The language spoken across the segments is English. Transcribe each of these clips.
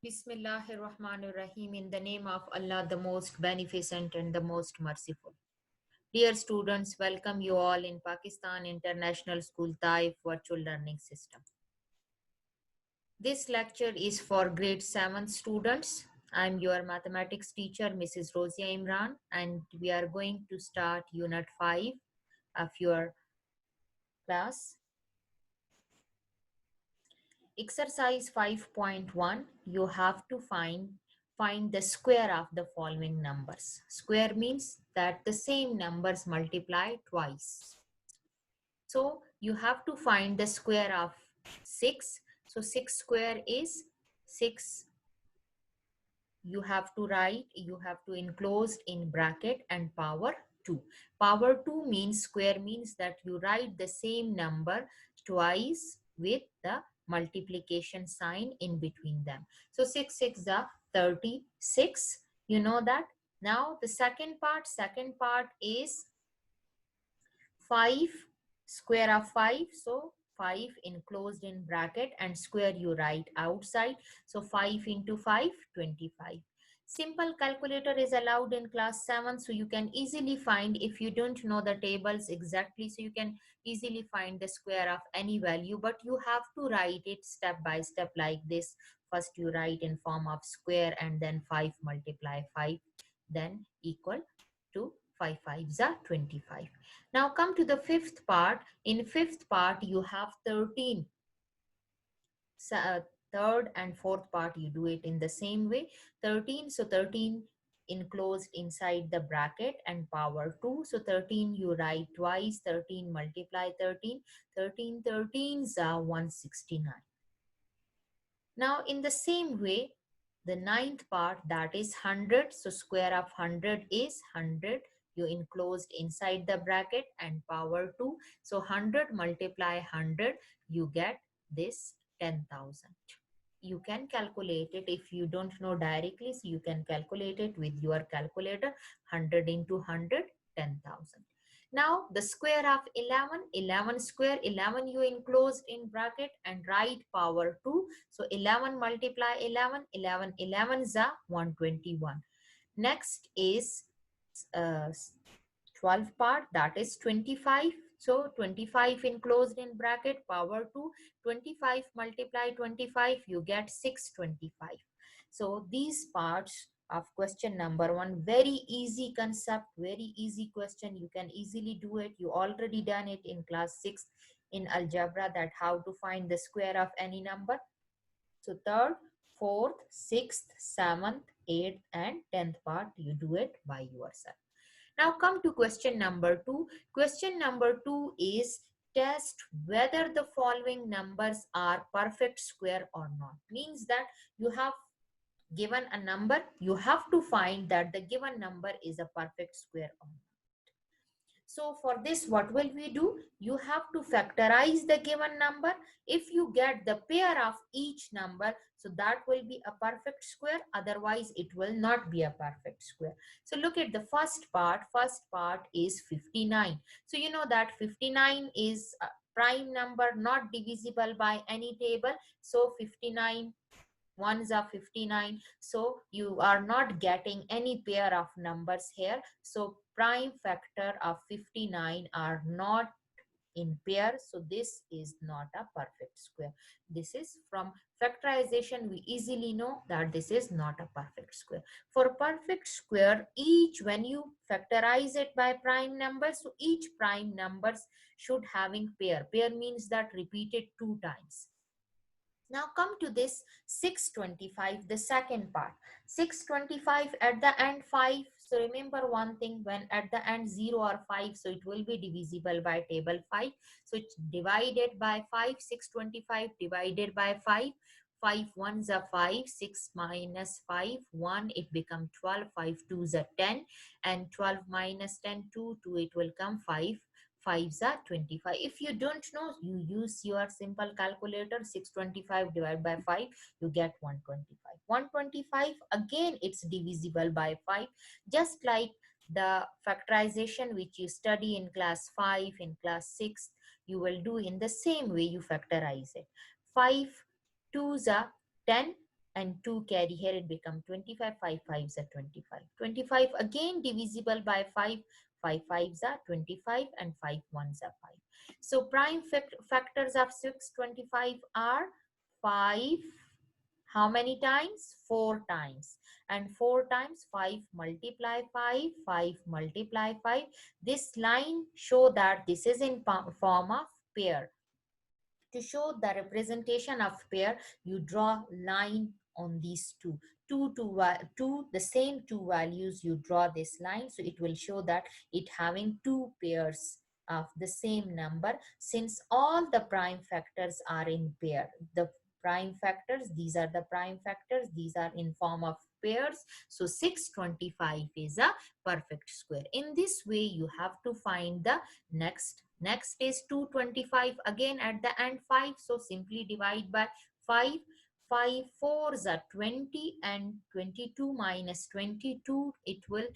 Bismillahirrahmanirrahim. In the name of Allah, the most beneficent and the most merciful. Dear students, welcome you all in Pakistan International School Taif Virtual Learning System. This lecture is for grade 7 students. I'm your mathematics teacher, Mrs. Rosia Imran, and we are going to start Unit 5 of your class. Exercise 5.1, you have to find the square of the following numbers. Square means that the same numbers multiply twice. So you have to find the square of 6. So 6 square is 6. You have to enclose in bracket and power 2. Power 2 means square means that you write the same number twice with the multiplication sign in between them. So 6 6 are 36. You know that. Now the second part is 5 square of 5. So 5 enclosed in bracket and square you write outside. So 5 into 5, 25. Simple calculator is allowed in class 7, so you can easily find, if you don't know the tables exactly, so you can easily find the square of any value, but you have to write it step by step like this. First you write in form of square and then 5 multiply 5, then equal to 5 5s are 25. Now come to the fifth part. In fifth part, you have 13. Third and fourth part, you do it in the same way. 13, so 13 enclosed inside the bracket and power 2. So 13 you write twice, 13 multiply 13. 13 13s are 169. Now in the same way, the ninth part, that is 100. So square of 100 is 100. You enclosed inside the bracket and power 2. So 100 multiply 100, you get this 10,000. You can calculate it if you don't know directly. So you can calculate it with your calculator. 100 into 100, 10,000. Now the square of 11, 11 square, 11 you enclosed in bracket and write power 2. So 11 multiply 11, 11, 11 is 121. Next is uh, 12 part, that is 25. So 25 enclosed in bracket power 2. 25 multiply 25, you get 625. So these parts of question number 1, very easy concept, very easy question. You can easily do it. You already done it in class 6 in algebra, that how to find the square of any number. So third, fourth, sixth, seventh, eighth and 10th part, you do it by yourself. Now come to question number 2. Question number 2 is test whether the following numbers are perfect square or not. Means that you have given a number, you have to find that the given number is a perfect square or not. So for this, what will we do? You have to factorize the given number. If you get the pair of each number, so that will be a perfect square. Otherwise, it will not be a perfect square. So look at the first part. First part is 59. So you know that 59 is a prime number, not divisible by any table. So 59 ones are 59. So you are not getting any pair of numbers here. So prime factor of 59 are not in pair. So this is not a perfect square. This is from factorization, we easily know that this is not a perfect square. For perfect square, each, when you factorize it by prime numbers, so each prime numbers should having pair. Pair means that repeated 2 times. Now come to this 625, the second part. 625 at the end 5. So remember one thing, when at the end 0 or 5, so it will be divisible by table 5. So it's divided by 5, 625 divided by 5. 5 ones are 5, 6 minus 5, 1, it become 12, 5 twos are 10, and 12 minus 10, 2, 2, it will come 5. 5s are 25. If you don't know, you use your simple calculator. 625 divided by 5, you get 125. 125, again it's divisible by 5, just like the factorization which you study in class 5, in class 6, you will do in the same way. You factorize it. 5 twos are 10 and 2 carry here, it become 25. 5 5s are 25. 25 again divisible by 5. 5 5s are 25 and 5 1s are 5. So prime factors of 625 are 5. How many times? 4 times. And 4 times 5 multiply 5. 5 multiply 5. This line show that this is in form of pair. To show the representation of pair, you draw line on these two. The same two values, you draw this line. So it will show that it having two pairs of the same number, since all the prime factors are in pair. The prime factors, these are the prime factors, these are in form of pairs. So 625 is a perfect square. In this way, you have to find the next is 225, again at the end 5. So simply divide by 5. 5 fours are 20 and 22 minus 22, it will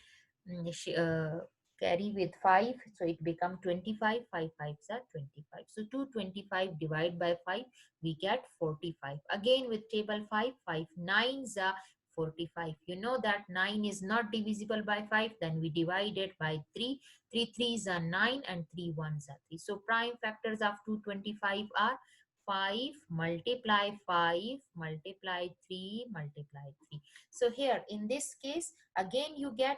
carry with 5, so it become 25. 5 5s are 25. So 225 divided by 5, we get 45. Again with table 5, 5 9s are 45. You know that 9 is not divisible by 5, then we divide it by 3. 3 3s are 9 and 3 1s are 3. So prime factors of 225 are 5 multiply 5 multiply 3 multiply 3. So here in this case, again you get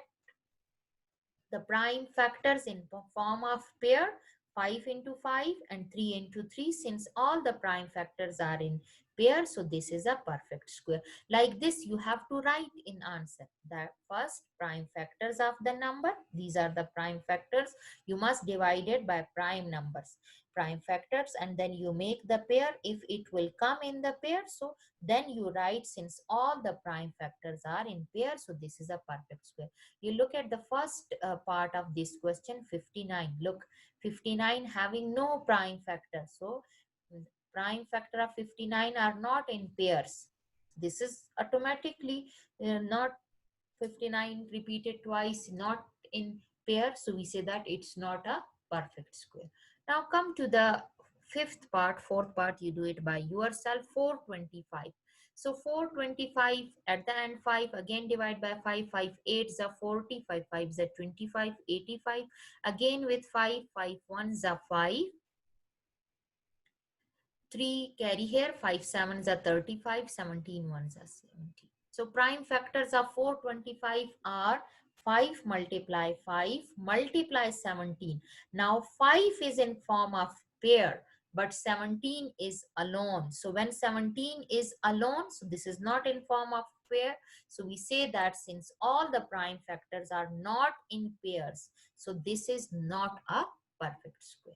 the prime factors in form of pair, 5 into 5 and 3 into 3, since all the prime factors are in pair. So this is a perfect square. Like this, you have to write in answer the first prime factors of the number. These are the prime factors. You must divide it by prime numbers, prime factors, and then you make the pair if it will come in the pair. So then you write, since all the prime factors are in pair, so this is a perfect square. You look at the first part of this question, 59. Look, 59 having no prime factor. So prime factor of 59 are not in pairs. This is automatically not 59 repeated twice, not in pair. So we say that it's not a perfect square. Now come to the fifth part, fourth part, you do it by yourself. 425. So 425 at the end 5, again divide by 5. 5 8 is a 40, 5 5 is a 25, 85. Again with 5, 5 1 is a 5. 3 carry here, 5 sevens are 35, 17 ones are 70. So prime factors of 425 are 5 multiply 5 multiply 17. Now 5 is in form of pair, but 17 is alone. So when 17 is alone, so this is not in form of pair. So we say that since all the prime factors are not in pairs, so this is not a perfect square.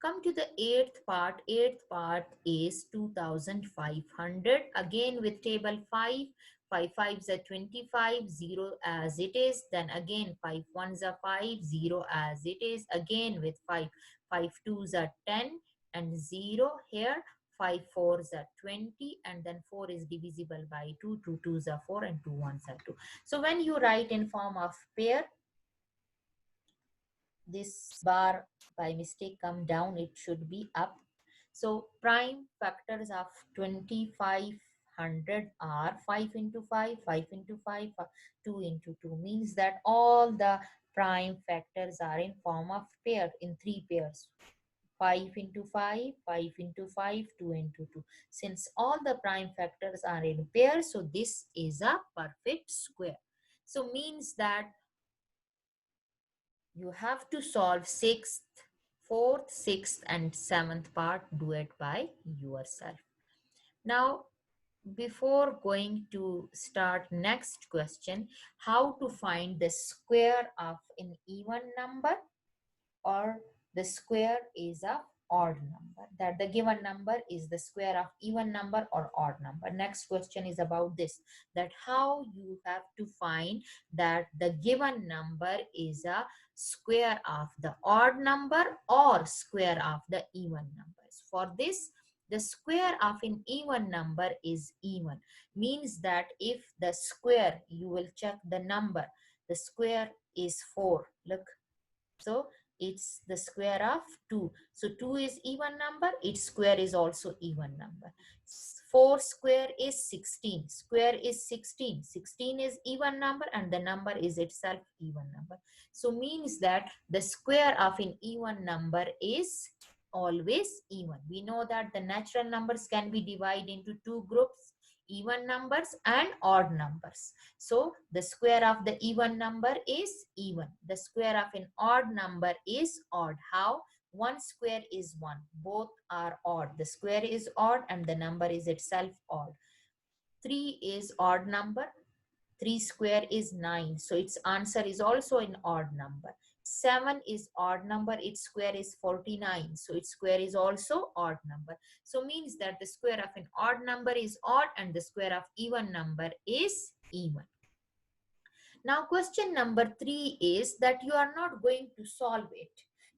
Come to the eighth part. Eighth part is 2500. Again with table 5. 5 5s are 25, 0 as it is. Then again 5 1s are 5, 0 as it is. Again with 5. 5 2s are 10 and 0 here. 5 4s are 20 and then 4 is divisible by 2. 2 2s are 4 and 2 1s are 2. So when you write in form of pair, this bar by mistake come down, it should be up. So prime factors of 2500 are 5 into 5, 5 into 5, 2 into 2, means that all the prime factors are in form of pair, in three pairs. 5 into 5, 5 into 5, 2 into 2. Since all the prime factors are in pairs, so this is a perfect square. So means that you have to solve sixth, fourth, sixth, and seventh part. Do it by yourself. Now, before going to start next question, how to find the square of an even number, or the square is a odd number, that the given number is the square of even number or odd number. Next question is about this, that how you have to find that the given number is a square of the odd number or square of the even numbers. For this, the square of an even number is even, means that if the square, you will check the number, the square is 4. Look, so It's the square of 2. So 2 is even number, its square is also even number. 4 square is 16. Square is 16. 16 is even number and the number is itself even number. So means that the square of an even number is always even. We know that the natural numbers can be divided into two groups, even numbers and odd numbers. So the square of the even number is even. The square of an odd number is odd. How? 1 square is 1. Both are odd. The square is odd and the number is itself odd. 3 is odd number. 3 square is 9. So its answer is also an odd number. 7 is odd number. Its square is 49. So its square is also odd number. So means that the square of an odd number is odd and the square of even number is even. Now question number 3 is that you are not going to solve it.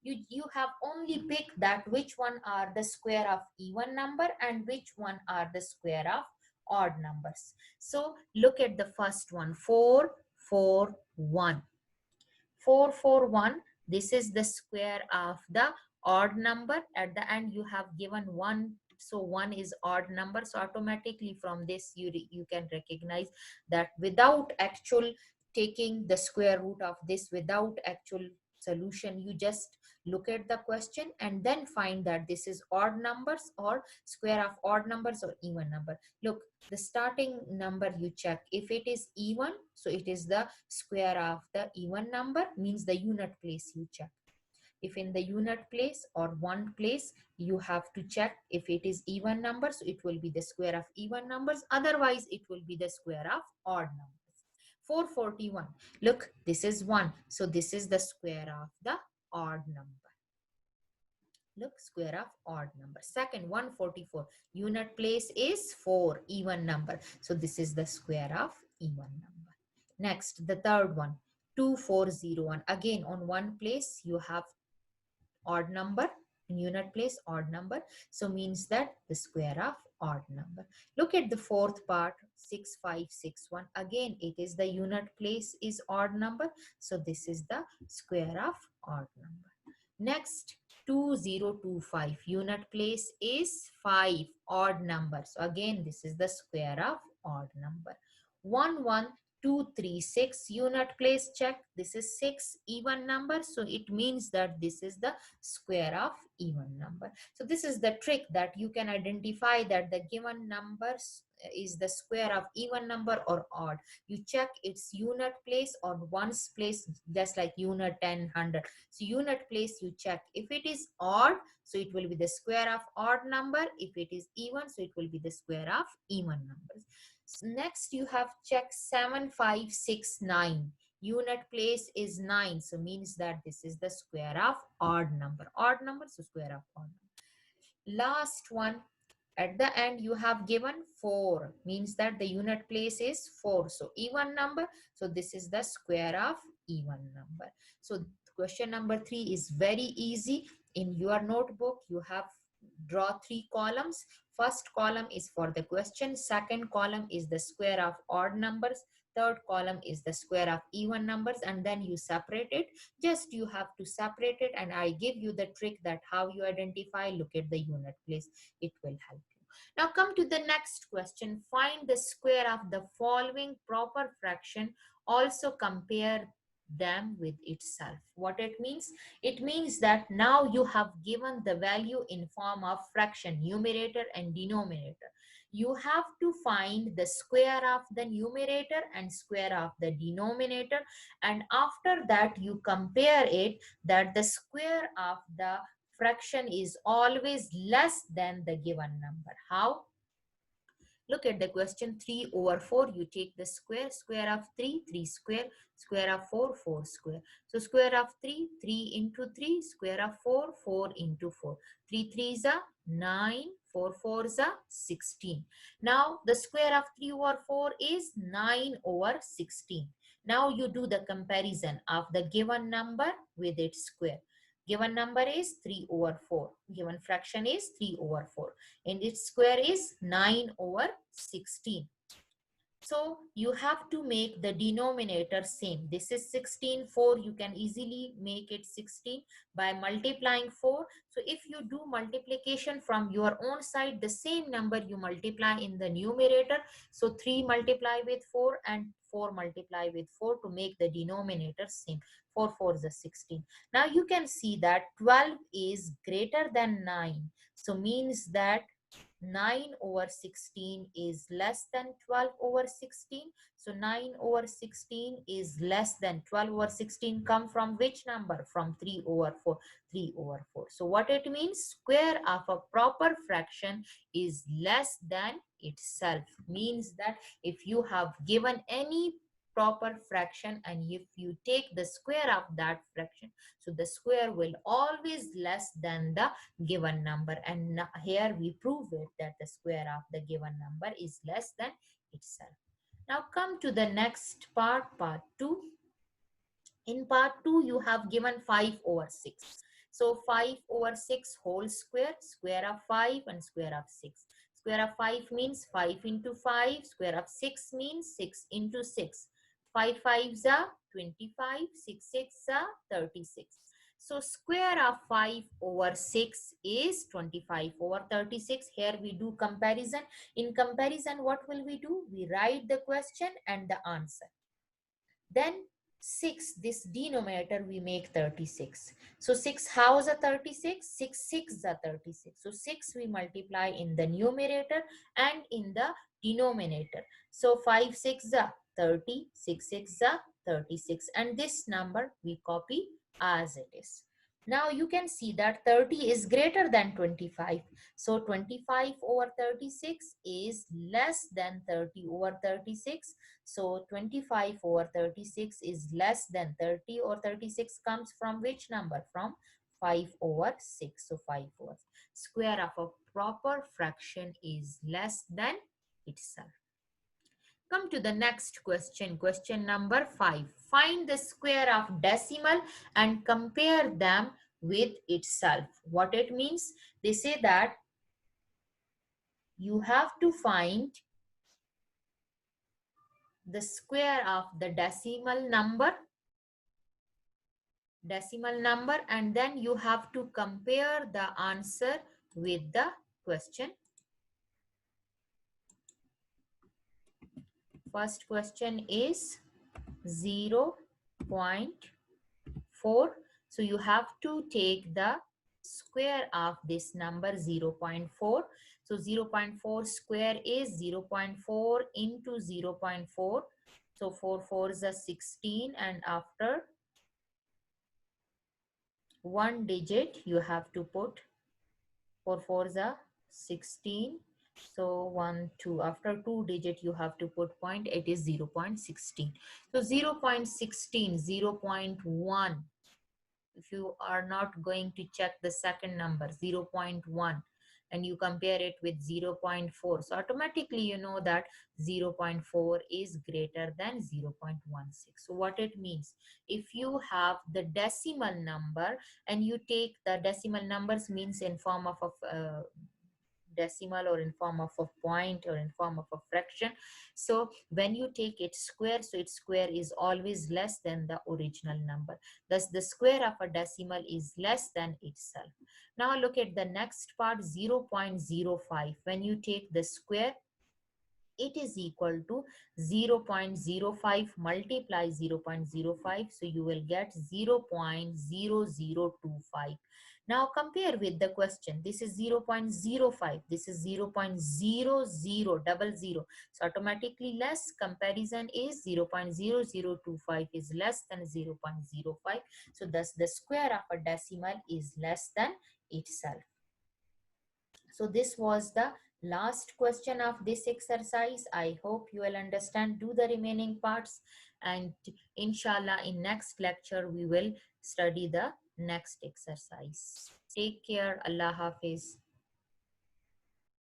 You have only picked that which one are the square of even number and which one are the square of odd numbers. So look at the first one, 4, 4, 1. 4, 4, 1. This is the square of the odd number. At the end you have given 1. So 1 is odd number. So automatically from this you can recognize that without actual taking the square root of this, without actual solution, you just look at the question and then find that this is odd numbers or square of odd numbers or even number. Look, the starting number you check. If it is even, so it is the square of the even number, means the unit place you check. If in the unit place or one place, you have to check if it is even number, so it will be the square of even numbers. Otherwise, it will be the square of odd numbers. 441. Look, this is 1. So this is the square of the odd number. Look, square of odd number. Second, 144. Unit place is 4, even number. So this is the square of even number. Next, the third one, 2401. Again, on one place, you have odd number. In unit place, odd number. So means that the square of odd number. Look at the fourth part, 6561. Again, it is the unit place is odd number. So this is the square of odd number. Next, 2025. Unit place is 5, odd number. So again, this is the square of odd number. 11236. Unit place check. This is 6, even number. So it means that this is the square of even number. So this is the trick that you can identify that the given numbers is the square of even number or odd. You check its unit place or ones place, just like unit, 10, 100. So unit place you check. If it is odd, so it will be the square of odd number. If it is even, so it will be the square of even numbers. So next you have check 7569. Unit place is 9. So means that this is the square of odd number. Odd number, so square of odd number. Last one, at the end you have given 4, means that the unit place is 4. So even number, so this is the square of even number. So question number 3 is very easy. In your notebook you have draw 3 columns. First column is for the question, second column is the square of odd numbers, third column is the square of even numbers, and then you separate it. Just you have to separate it, and I give you the trick that how you identify. Look at the unit place, it will help you. Now come to the next question. Find the square of the following proper fraction. Also compare them with itself. What it means? It means that now you have given the value in form of fraction, numerator and denominator. You have to find the square of the numerator and square of the denominator, and after that you compare it, that the square of the fraction is always less than the given number. How? Look at the question. 3 over 4, you take the square. Square of 3, 3 square. Square of 4, 4 square. So square of 3, 3 into 3. Square of 4, 4 into 4. 3 3 is a 9. 4 4 is a 16. Now the square of 3 over 4 is 9 over 16. Now you do the comparison of the given number with its square. Given number is 3 over 4. Given fraction is 3 over 4. And its square is 9 over 16. So you have to make the denominator same. This is 16, 4. You can easily make it 16 by multiplying 4. So if you do multiplication from your own side, the same number you multiply in the numerator. So 3 multiply with 4 and 4 multiply with 4 to make the denominator same. 4 4 is a 16. Now you can see that 12 is greater than 9. So means that 9 over 16 is less than 12 over 16. So 9 over 16 is less than 12 over 16. Come from which number? From 3 over 4. 3 over 4. So what it means? Square of a proper fraction is less than itself. Means that if you have given any proper fraction and if you take the square of that fraction, so the square will always less than the given number, and here we prove it that the square of the given number is less than itself. Now come to the next part, part 2. In part 2 you have given 5 over 6. So 5 over 6 whole square, square of 5 and square of 6. Square of 5 means 5 into 5, square of 6 means 6 into 6. 5 5s are 25, 6 6 are 36. So square of 5 over 6 is 25 over 36. Here we do comparison. In comparison, what will we do? We write the question and the answer. Then 6, this denominator we make 36. So 6 how is a 36? 6 6 is a 36. So 6 we multiply in the numerator and in the denominator. So 5 6 is a 30, 6 6 is a 36, and this number we copy as it is. Now you can see that 30 is greater than 25. So 25 over 36 is less than 30 over 36. So 25 over 36 is less than 30, or 36 comes from which number? From 5 over 6. So 5 over square of a proper fraction is less than itself. Come to the next question, question number 5. Find the square of decimal and compare them with itself. What it means? They say that you have to find the square of the decimal number, and then you have to compare the answer with the question. First question is 0.4. So you have to take the square of this number 0.4. So 0.4 square is 0.4 into 0.4. So 4 4 is a 16, and after one digit you have to put 4 4 is a 16. So 1 2, after 2 digit you have to put point, it is 0.16. So 0.16, 0.1, if you are not going to check the second number 0.1 and you compare it with 0.4, so automatically you know that 0.4 is greater than 0.16. So what it means, if you have the decimal number and you take the decimal numbers, means in form of a decimal or in form of a point or in form of a fraction, so when you take its square, so its square is always less than the original number. Thus the square of a decimal is less than itself. Now look at the next part, 0.05. When you take the square, it is equal to 0.05 multiply 0.05, so you will get 0.0025. Now compare with the question. This is 0.05, this is 0.0000, so automatically less. Comparison is 0.0025 is less than 0.05, so thus the square of a decimal is less than itself. So this was the last question of this exercise. I hope you will understand. Do the remaining parts, and inshallah in next lecture we will study the next exercise. Take care. Allah Hafiz.